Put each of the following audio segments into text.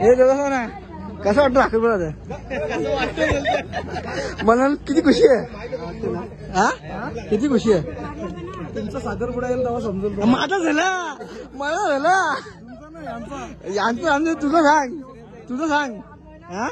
हे देवस्थान आहे कसं वाटतं अकलपुराचं? मला किती खुशी आहे हा किती खुशी आहे. तुमचा साखरपुडा येईल तेव्हा समजेल. माझा झाला मला झाला यांचं आमचं तुझं सांग हा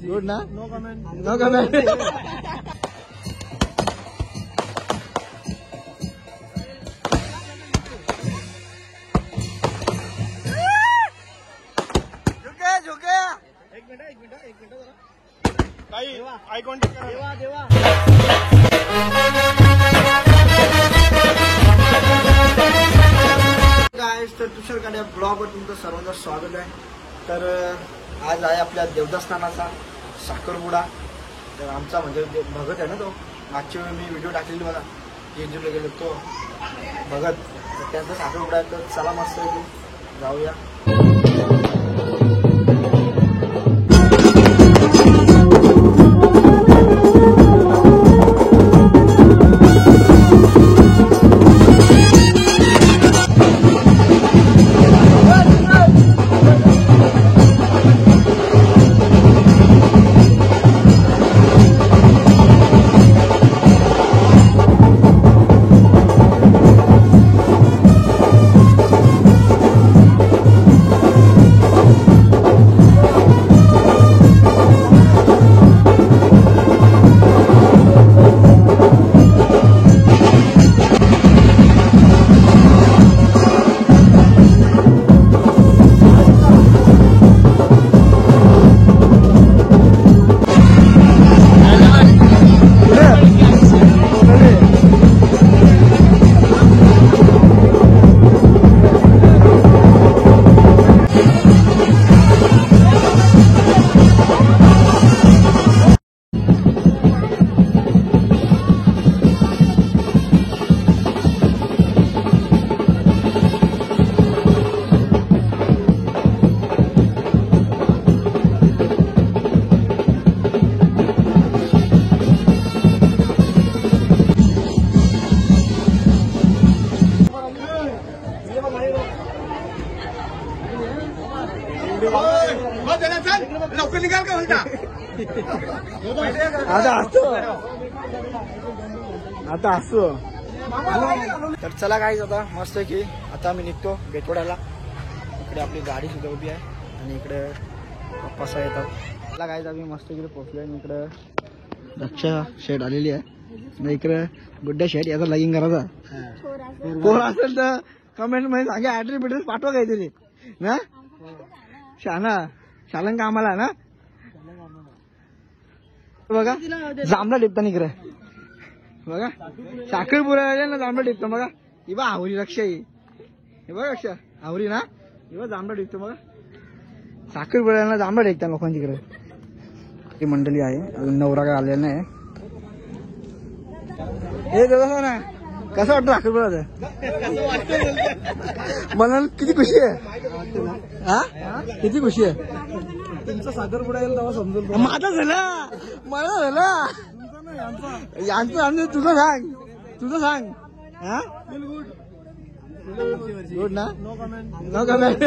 गुड ना नो कमेंट. No comment. एक मिनिट काही आय कॉन्टॅक्ट करा. देवा गाइस, तर तुषार कांडे ब्लॉगवर तुमचं सर्वांचं स्वागत आहे. तर आज आहे आपल्या देवदास्थानाचा साखरपुडा. तर आमचा म्हणजे भगत आहे ना तो, मागच्या वेळी मी व्हिडिओ टाकलेली बघा, जेजूला गेलो तो भगत, तर त्यांचा साखरपुडा आहे. तर चला मस्त जाऊया. लवकर निघाल का म्हणता. आता असतो. तर चला काय आता मस्त की आता मी निघतो बेटवड्याला. इकडे आपली गाडी सुद्धा उभी आहे आणि इकडे पप्पा येतात. चला काय आम्ही मस्त इकडे पोहोचलोय. आणि इकडे रक्षा शेड आलेली आहे. इकडे गुड्डा शेड याचा लगीन करायचा. पोर असेल तर कमेंट मध्ये सांगा, ऍड्रेस बिड्रेस पाठवा काहीतरी ना. शालन का आम्हाला ना बघा. जांभळा टिपता इकडे बघा, साखरपुरा ना जांभळा टिपतो बघा. ही बा आवरी रक्षा ही, हे बघा रक्षा आवरी ना, ही बा जांभळा टिपतो बघा. साखरपुऱ्याला जांभळा टिकतात लोकांच्याकडे. ही मंडळी आहे, अजून नवरा काय आलेला नाही. हे दादा ना कसं वाटतं साखरपुराचं? मला किती खुशी आहे हा किती खुशी आहे. तुमचा साखरपुडा येईल तेव्हा समजेल. माझा झाला मला झाला यांचं आमचं तुझं सांग हा गुड ना नो कमेंट. No comment.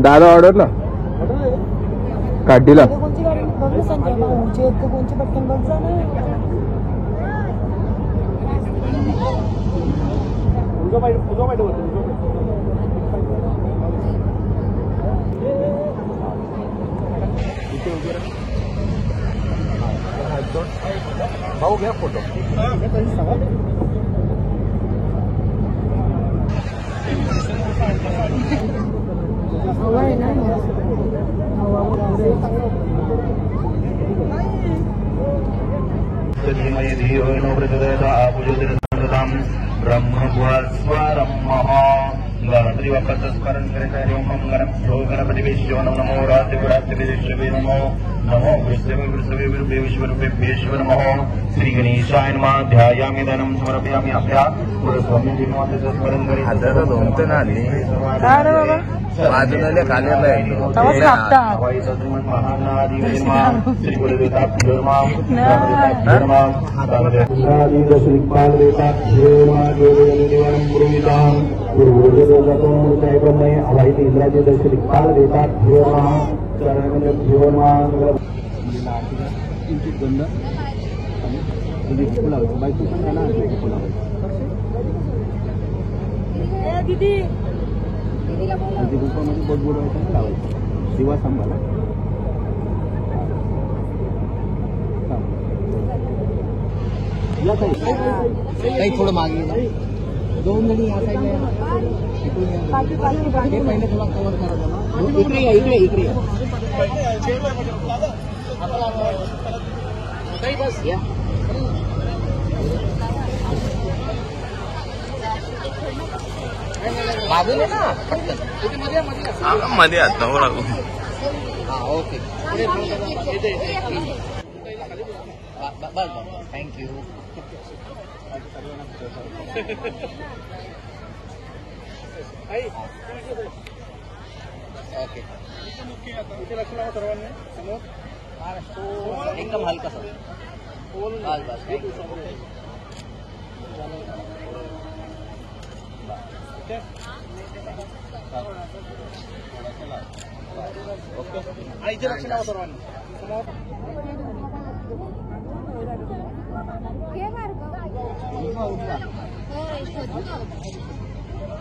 दादा ऑर्डर ना काढीला कोणची गाडी बघ ना संजय भाऊची आहेत का कोणची पटकन बघ जा ना भाऊ घ्या फोटो हवा आहे ना गायत्री वाक्याचं स्मरण करायचं आहे. ओम गणम श्लो गणपतिवेश्यो नमो रात्रिपुरात्रिवेश्वे नमो नमो विष्णवे विश्वरूपेश्वर नमो श्री गणेशाय नमः. ध्यायामि धनं समर्पयामि अभ्या पुरस्वामी जीवनाचं स्मरण करायचं. हजार दोमते ना आली काय रे बाबा बाजूला खाल्लेलं आहे तवाच कापतात श्री गुरुदेवता अवाहित इंद्राजी दर्शनिक काल देतात दीदी दिवा सांभाळा काही थोडं मागे दोन जणी या साईडला पहिले थोडा कव्हर करा इकडे या इकडे इकडे बस या बाजूला ना पटकन मध्ये आता लागू हा ओके बस थँक्यू ओके एकदम हलका सर बस बस ओके इथे लक्ष लावा सर्वांनी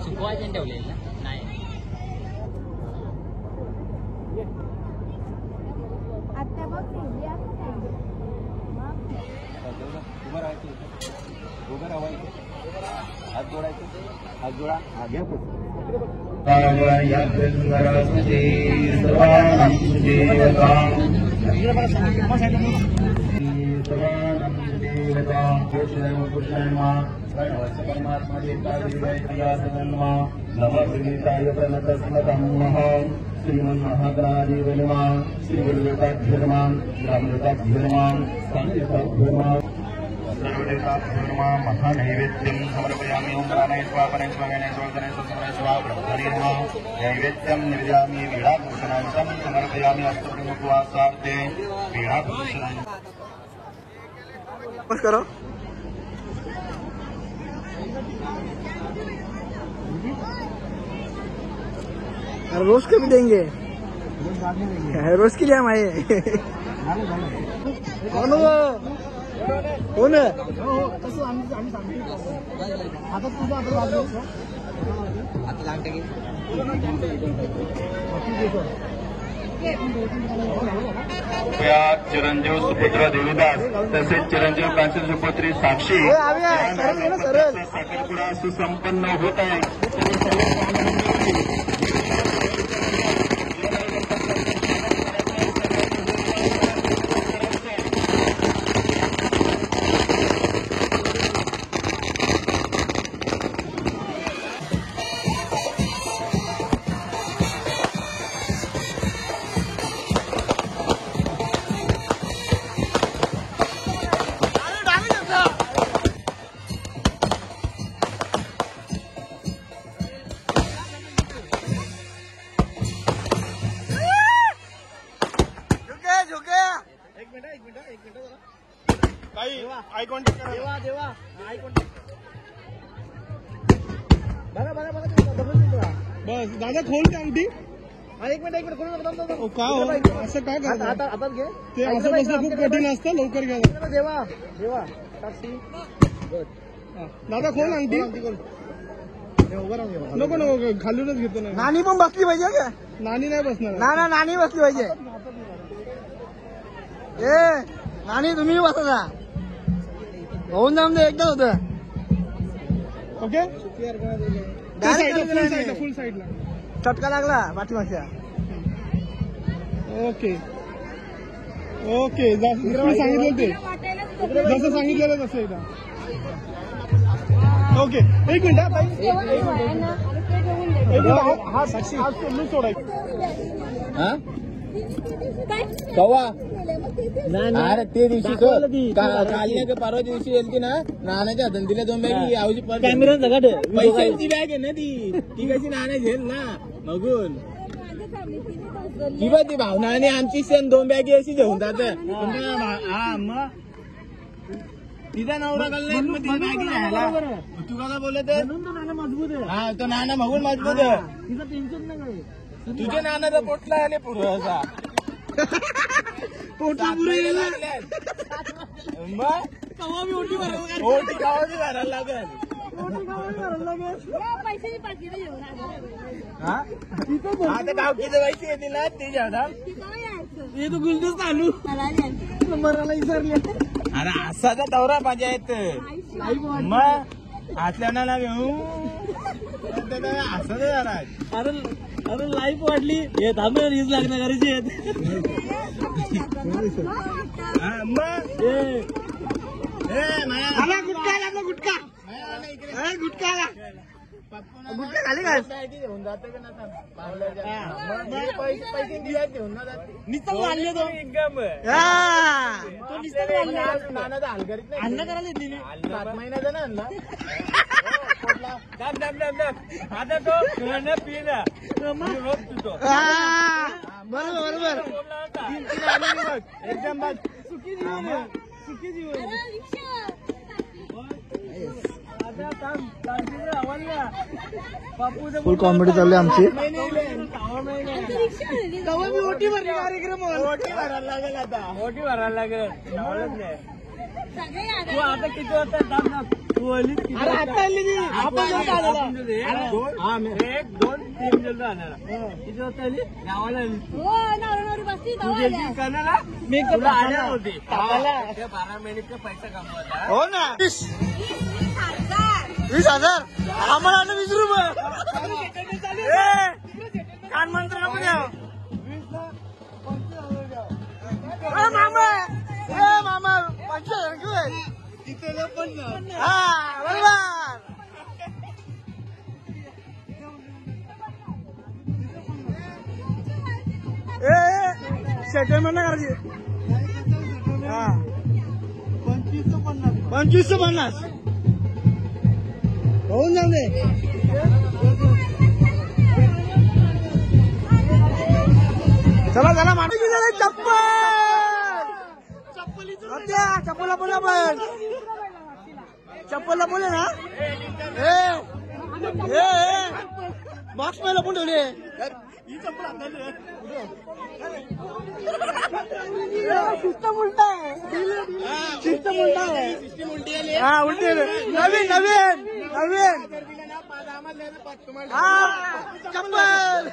शिकवायचं ठेवलेलं ना नाही आता बघ उभं राहायचं हात जोडायचे हात जोडा हा घ्या श्रीमन्महागणाधिप नमः श्री गुरुदेवताभ्यो नमः रामदेवताभ्यो नमः सांगदेवताभ्यो नमः महानैवेद्यं समर्पयामि. ओम प्राणाय स्वाहा पराय स्वाहा गणाय स्वाहा गणाय स्वाहा स्वाहा ब्रह्मणे नमः. नैवेद्यं निवेदयामि वीणाभूषणां समर्पयामि. अष्टप्रमुखवासार्थे वीणाभूषणां करो रोज कभी देंगे रोज के लिए हम आए हो ना चिरंजीव सुपुत्र देवीदास तसेच चिरंजीव कांचन सुपुत्री साक्षी साखरपुडा सुसंपन्न होत आहे. आई कॉन्टॅक्ट करा. देवा आई कॉन्टॅक्ट बघा बस दादा खोल त्या अंगठी एक मिनिट कोण का हो असं काय करता हातात घे ते असं बसणं खूप कठीण असतं लवकर घ्या देवा देवा साक्षी दादा खोल अंगठी नको नको खालूनच घेतो ना नानी पण बसली पाहिजे का नानी नाही बसणार ना नानी बसली पाहिजे ए नानी तुम्ही बसा होऊन जाऊन दे एकदाच होतं ओके फुल साईडला चटका लागला पाठीमागच्या ओके ओके जसं सांगितलं ते जसं सांगितलेलं तसं एकदा ओके एक मिनिट हा साक्षी सोडून सोडायचं कवा अरे ते दिवशी काल का परवा दिवशी येलती ना नानाच्या हातात दिल्या दोन बॅग आवजी पैशांची बॅग आहे ना ती कशी नाना घेईल ना बघून किंवा ती भावना आणि आमची सेम दोन बॅगी अशी घेऊन जात हा मग तिचा नवरा कल्ला मग तिची बॅगी घ्यायला तू का बोलत मजबूत आहे हा तो नाना बघून मजबूत आहे तिचं टेन्शन नाही तुझ्या नानाचा पोटला आले पुढं असा पोटा पुरे मग ओटी गावाची भरायला लागेल आता गावकीचं पैसे येतील ना ते जादा हे तू गुलदस्त आणू मराला विसरली अरे असाचा दौरा पाहिजे आहेत मग आतल्याना घेऊन असं जरा अरे लाईफ वाढली हे थांबे रीज लागणार करायची मग गुटखा खाली काय घेऊन जाते का पैसे दिले घेऊन ना जाते नानाचा हाल करीत नाही अन्न करायला दिली 7 महिन्याचा ना आणला आता तो पिला बरोबर एकदम बस फुल कॉमेडी चालली आमची ओटी भरायला लागेल आता ओटी भरायला लागेल तू आता किती वाजता तू आली आपण 1 2 3 जण आणायला किती वाजता आली गावाला आली मी तुला आल्या होते 12 मिनिटचा पैसा कमवला हो ना 20,000 आम्हाला 20 रुपये कान मंत्र नको द्या मामा मामा 25,000 घेऊ हा बरोबर सेटलमेंट नाही करायची हा 2550 होऊन जाऊ दे चला माणूस चप्पल बोले ना बॉक्स मध्ये लपून ठेवले सिस्टम उलटा आहे हा उलटी नवीन हा चप्पल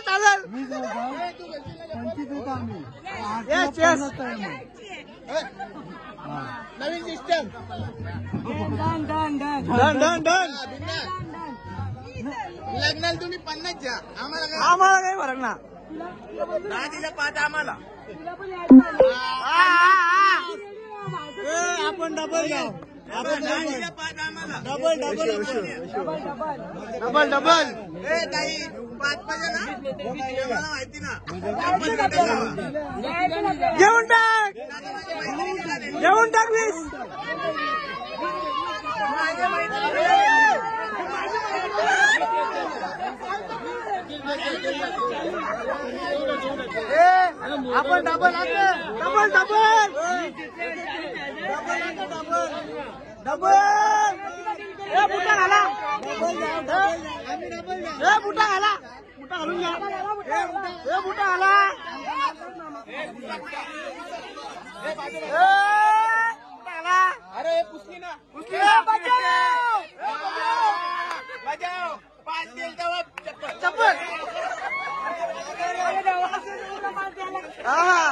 चालेल नवीन सिस्टम डन लग्नाला तुम्ही 50 द्या आम्हाला काही फरक ना 10 दिलं 5 आम्हाला आपण डबल घ्या आपण 10 दिलं 5 आम्हाला डबल ताई 5 पाहिजे ना मला माहिती ना घेऊन टाक 20 आपण डबल बुटा घाला बुटा घाला बुटा घालून घ्या बुटा घाला अरे पुसली ना बजाव 5 दिल चप्पल हा